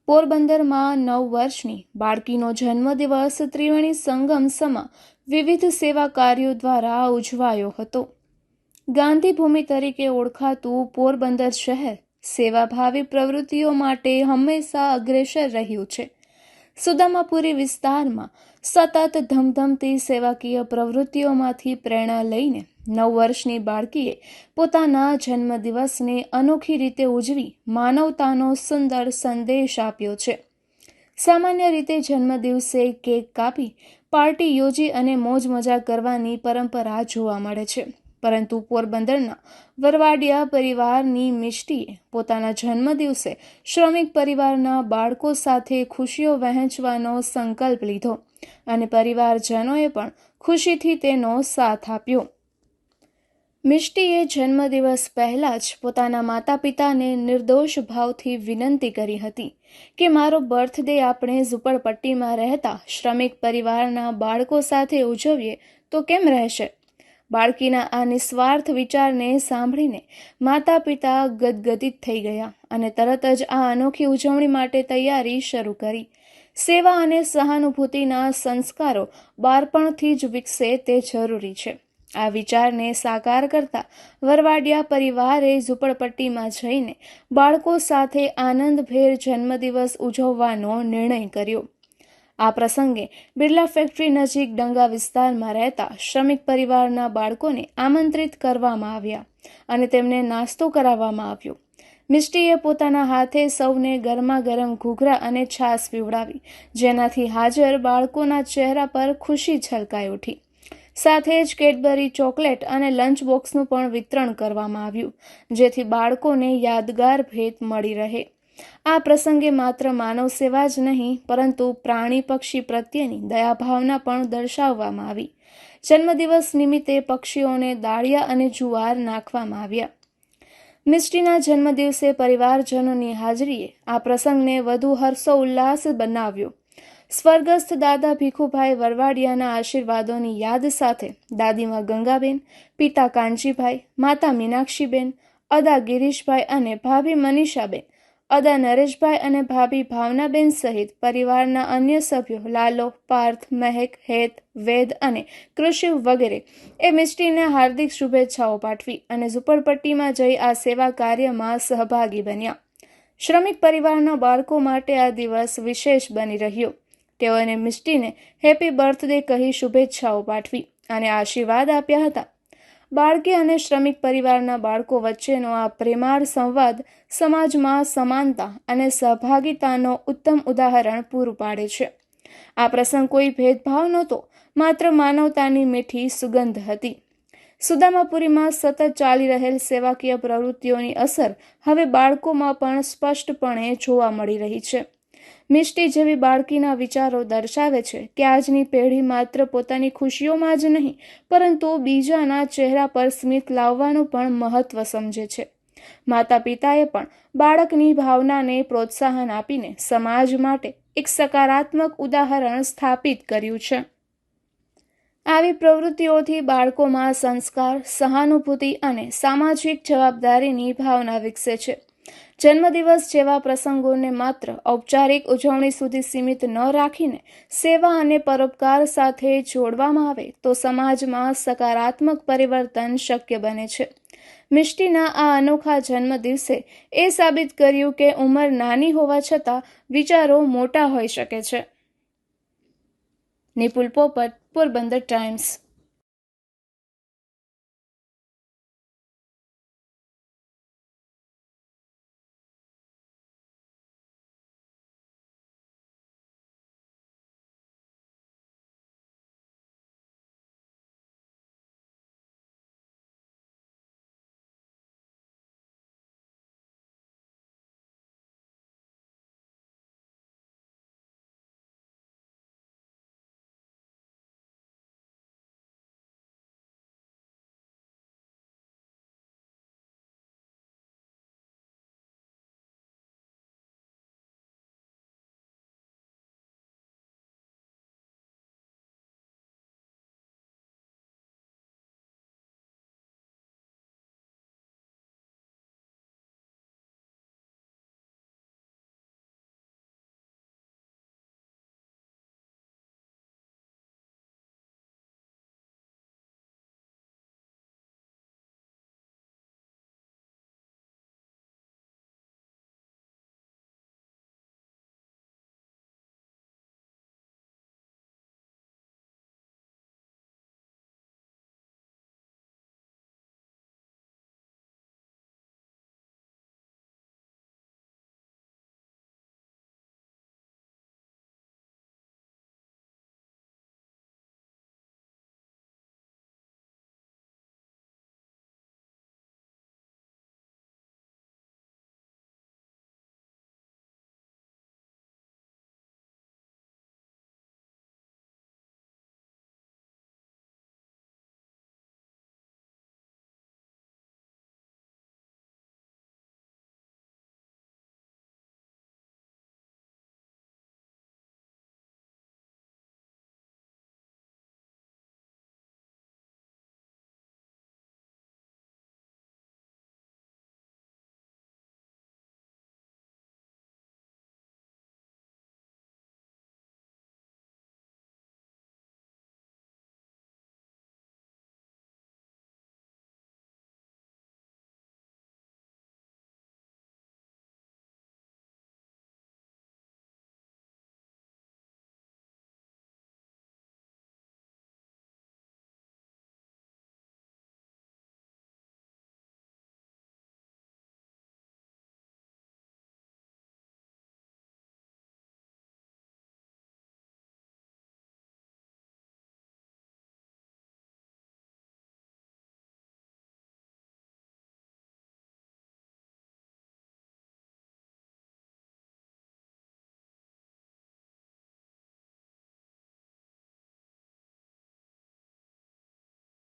પોરબંદરમાં 9 વર્ષની બાળકીનો જન્મદિવસ ત્રિવેણી સંગમ સમા વિવિધ સેવા કાર્યો દ્વારા ઉજવાયો હતો. ગાંધીભૂમિ તરીકે ઓળખાતું પોરબંદર શહેર સેવાભાવી પ્રવૃત્તિઓ માટે હંમેશા અગ્રેસર રહ્યું છે. સુદામાપુરી વિસ્તારમાં સતત ધમધમતી સેવાકીય પ્રવૃત્તિઓમાંથી પ્રેરણા લઈને 9 વર્ષની બાળકીએ પોતાના જન્મદિવસને અનોખી રીતે ઉજવી માનવતાનો સુંદર સંદેશ આપ્યો છે. સામાન્ય રીતે જન્મદિવસે કેક કાપી પાર્ટી યોજી અને મોજ મજા કરવાની પરંપરા જોવા મળે છે, પરંતુ પોરબંદરના વરવાડિયા પરિવારની મિષ્ટીએ પોતાના જન્મદિવસે શ્રમિક પરિવારના બાળકો સાથે ખુશીઓ વહેંચવાનો સંકલ્પ લીધો અને પરિવારજનોએ પણ ખુશીથી તેનો સાથ આપ્યો. મિષ્ટીએ જન્મદિવસ પહેલાં જ પોતાના માતા પિતાને નિર્દોષ ભાવથી વિનંતી કરી હતી કે મારો બર્થડે આપણે ઝૂંપડપટ્ટીમાં રહેતા શ્રમિક પરિવારના બાળકો સાથે ઉજવીએ તો કેમ રહેશે? બાળકીના આ નિસ્વાર્થ વિચારને સાંભળીને માતા પિતા ગદગદિત થઈ ગયા અને તરત જ આ અનોખી ઉજવણી માટે તૈયારી શરૂ કરી. સેવા અને સહાનુભૂતિના સંસ્કારો બાળપણથી જ વિકસે તે જરૂરી છે. આ વિચારને સાકાર કરતા વરવાડિયા પરિવારે ઝૂંપડપટ્ટીમાં જઈને બાળકો સાથે આનંદભેર જન્મદિવસ ઉજવવાનો નિર્ણય કર્યો. આ પ્રસંગે બિરલા ફેક્ટરી નજીક ડંગા વિસ્તારમાં રહેતા શ્રમિક પરિવારના બાળકોને આમંત્રિત કરવામાં આવ્યા અને તેમને નાસ્તો કરાવવામાં આવ્યો. મિષ્ટીએ પોતાના હાથે સૌને ગરમા ગરમ ઘૂઘરા અને છાશ પીવડાવી, જેનાથી હાજર બાળકોના ચહેરા પર ખુશી છલકાઈ ઉઠી. સાથે જ કેડબરી ચોકલેટ અને લંચ બોક્સનું પણ વિતરણ કરવામાં આવ્યું, જેથી બાળકોને યાદગાર ભેટ મળી રહે. આ પ્રસંગે માત્ર માનવ સેવા જ નહીં, પરંતુ પ્રાણી પક્ષી પ્રત્યેની દયાભાવના પણ દર્શાવવામાં આવી. જન્મદિવસ નિમિત્તે પક્ષીઓને દાળિયા અને જુવાર નાખવામાં આવ્યા. મિષ્ટીના જન્મદિવસે પરિવારજનોની હાજરીએ આ પ્રસંગને વધુ હર્ષોલ્લાસ બનાવ્યો. સ્વર્ગસ્થ દાદા ભીખુભાઈ વરવાડિયાના આશીર્વાદોની યાદ સાથે દાદીમાં ગંગાબેન, પિતા કાંચીભાઈ, માતા મીનાક્ષીબેન, અદા ગિરીશભાઈ અને ભાભી મનીષાબેન, અદા નરેશભાઈ અને ભાભી ભાવનાબેન સહિત પરિવારના અન્ય સભ્યો લાલો, પાર્થ, મહેક, હેત, વેદ અને કૃષિ વગેરે એ મિષ્ટીને હાર્દિક શુભેચ્છાઓ પાઠવી અને ઝૂંપડપટ્ટીમાં જઈ આ સેવા કાર્યમાં સહભાગી બન્યા. શ્રમિક પરિવારના બાળકો માટે આ દિવસ વિશેષ બની રહ્યો. તેઓને મિષ્ટીને હેપી બર્થડે કહી શુભેચ્છાઓ પાઠવી અને આશીર્વાદ આપ્યા હતા. બાળકી અને શ્રમિક પરિવારના બાળકો વચ્ચેનો આ પ્રેમાળ સંવાદ સમાજમાં સમાનતા અને સહભાગિતાનો ઉત્તમ ઉદાહરણ પૂરું પાડે છે. આ પ્રસંગ કોઈ ભેદભાવ નહોતો, માત્ર માનવતાની મીઠી સુગંધ હતી. સુદામાપુરીમાં સતત ચાલી રહેલ સેવાકીય પ્રવૃત્તિઓની અસર હવે બાળકોમાં પણ સ્પષ્ટપણે જોવા મળી રહી છે. મિષ્ટી જેવી બાળકીના વિચારો દર્શાવે છે કે આજની પેઢી માત્ર પોતાની ખુશીઓમાં જ નહીં, પરંતુ બીજાના ચહેરા પર સ્મિત લાવવાનું પણ મહત્વ સમજે છે. માતા પિતાએ પણ બાળકની ભાવનાને પ્રોત્સાહન આપીને સમાજ માટે એક સકારાત્મક ઉદાહરણ સ્થાપિત કર્યું છે. આવી પ્રવૃત્તિઓથી બાળકોમાં સંસ્કાર, સહાનુભૂતિ અને સામાજિક જવાબદારીની ભાવના વિકસે છે. જન્મદિવસ જેવા પ્રસંગોને માત્ર ઔપચારિક ઉજવણી સુધી સીમિત ન રાખીને સેવા અને પરોપકાર સાથે જોડવામાં આવે તો સમાજમાં સકારાત્મક પરિવર્તન શક્ય બને છે. મિષ્ટીના આ અનોખા જન્મદિવસે એ સાબિત કર્યું કે ઉંમર નાની હોવા છતાં વિચારો મોટા હોઈ શકે છે. નિપુલ પોપટ, પોરબંદર ટાઈમ્સ.